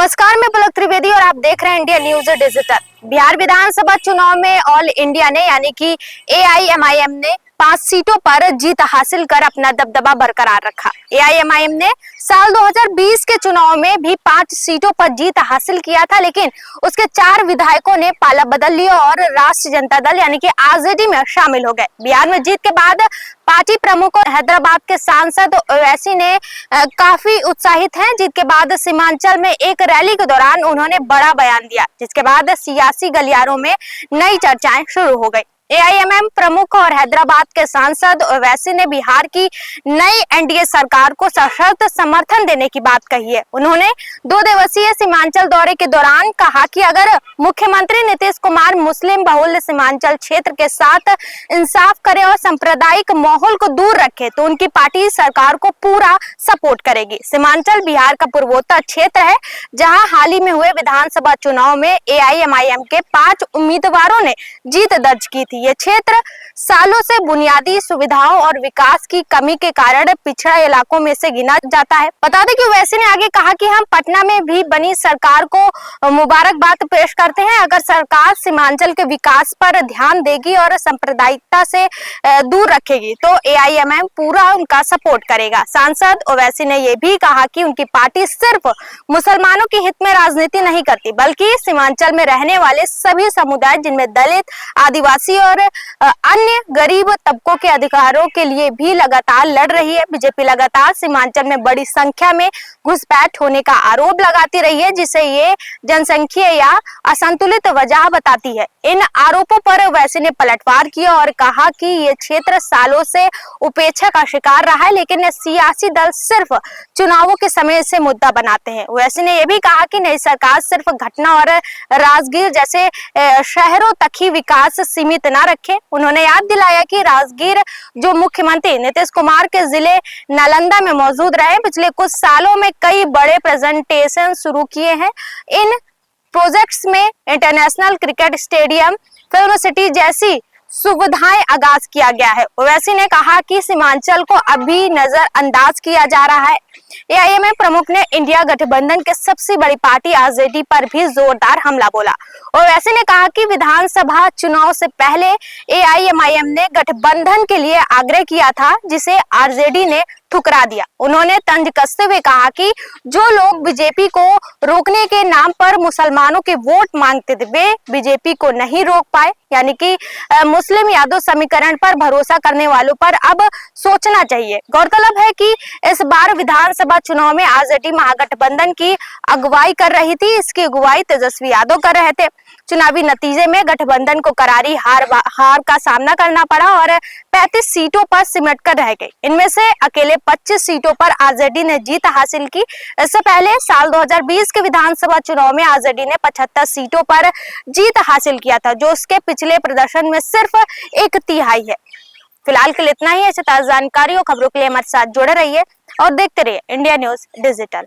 नमस्कार, मैं पलक त्रिवेदी और आप देख रहे हैं इंडिया न्यूज डिजिटल। बिहार विधानसभा चुनाव में ऑल इंडिया ने यानी कि एआईएमआईएम ने 5 सीटों पर जीत हासिल कर अपना दबदबा बरकरार रखा। एआईएमआईएम ने साल 2020 के चुनाव में भी 5 सीटों पर जीत हासिल किया था, लेकिन उसके 4 विधायकों ने पाला बदल लिया और राष्ट्रीय जनता दल यानी कि आरजेडी में शामिल हो गए। बिहार में जीत के बाद पार्टी प्रमुख और हैदराबाद के सांसद ओवैसी ने काफी उत्साहित हैं। जीत के बाद सीमांचल में एक रैली के दौरान उन्होंने बड़ा बयान दिया, जिसके बाद सियासी गलियारों में नई चर्चाएं शुरू हो गई। एआईएमआईएम प्रमुख और हैदराबाद के सांसद ओवैसी ने बिहार की नई एनडीए सरकार को सशर्त समर्थन देने की बात कही है। उन्होंने 2 दिवसीय सीमांचल दौरे के दौरान कहा कि अगर मुख्यमंत्री नीतीश कुमार मुस्लिम बहुल सीमांचल क्षेत्र के साथ इंसाफ करे और सांप्रदायिक माहौल को दूर रखे तो उनकी पार्टी सरकार को पूरा सपोर्ट करेगी। सीमांचल बिहार का पूर्वोत्तर क्षेत्र है, जहां हाल ही में हुए विधानसभा चुनाव में एआईएमआईएम के 5 उम्मीदवारों ने जीत दर्ज की थी। ये क्षेत्र सालों से बुनियादी सुविधाओं और विकास की कमी के कारण पिछड़ा इलाकों में से गिना जाता है। बता दें कि ओवैसी ने आगे कहा कि हम पटना में भी बनी सरकार को मुबारकबाद पेश करते हैं। अगर सरकार सीमांचल के विकास पर ध्यान देगी और सांप्रदायिकता से दूर रखेगी तो एआईएमआईएम पूरा उनका सपोर्ट करेगा। सांसद ओवैसी ने यह भी कहा कि उनकी पार्टी सिर्फ मुसलमानों के हित में राजनीति नहीं करती, बल्कि सीमांचल में रहने वाले सभी समुदाय जिनमें दलित, आदिवासी और अन्य गरीब तबकों के अधिकारों के लिए भी लगातार लड़ रही है। बीजेपी लगातार सीमांचल में बड़ी संख्या में घुसपैठ होने का आरोप लगाती रही है, जिसे ये जनसंख्या या असंतुलित वजह बताती है। इन आरोपों पर ओवैसी ने पलटवार किया और कहा कि ये क्षेत्र सालों से उपेक्षा का शिकार रहा है, लेकिन सियासी दल सिर्फ चुनावों के समय से मुद्दा बनाते हैं। ओवैसी ने यह भी कहा कि नई सरकार सिर्फ घटना और राजगीर जैसे शहरों तक ही विकास सीमित न रखे। उन्होंने याद दिलाया कि राजगीर जो मुख्यमंत्री नीतीश कुमार के जिले नालंदा में मौजूद रहे, पिछले कुछ सालों में कई बड़े प्रेजेंटेशन शुरू किए हैं। इन प्रोजेक्ट्स में international cricket stadium, film city जैसी सुविधाएं आगाज किया गया है। ओवैसी ने कहा कि सीमांचल को अभी नजरअंदाज किया जा रहा है। एआईएमआईएम प्रमुख ने इंडिया गठबंधन के सबसे बड़ी पार्टी आरजेडी पर भी जोरदार हमला बोला। ओवैसी ने कहा कि विधानसभा चुनाव से पहले एआईएमआईएम ने गठबंधन के लिए आग्रह किया था, जिसे आरजेडी ने ठुकरा दिया। उन्होंने तंज कसते हुए कहा कि जो लोग बीजेपी को रोकने के नाम पर मुसलमानों के वोट मांगते थे, वे बीजेपी को नहीं रोक पाए। यानी कि मुस्लिम यादव समीकरण पर भरोसा करने वालों पर अब सोचना चाहिए। गौरतलब है कि इस बार विधानसभा चुनाव में आरजेडी महागठबंधन की अगुवाई कर रही थी। इसकी अगुवाई तेजस्वी यादव कर रहे थे। चुनावी नतीजे में गठबंधन को करारी हार का सामना करना पड़ा और 35 सीटों पर सिमट कर रह गई। इनमें से अकेले 25 सीटों पर आरजेडी ने जीत हासिल की। इससे पहले साल 2020 के विधानसभा चुनाव में आरजेडी ने 75 सीटों पर जीत हासिल किया था, जो उसके पिछले प्रदर्शन में सिर्फ 1/3 है। फिलहाल के लिए इतना ही। ऐसे ताजा जानकारी और खबरों के लिए हमारे साथ जुड़े रहिए और देखते रहिए इंडिया न्यूज डिजिटल।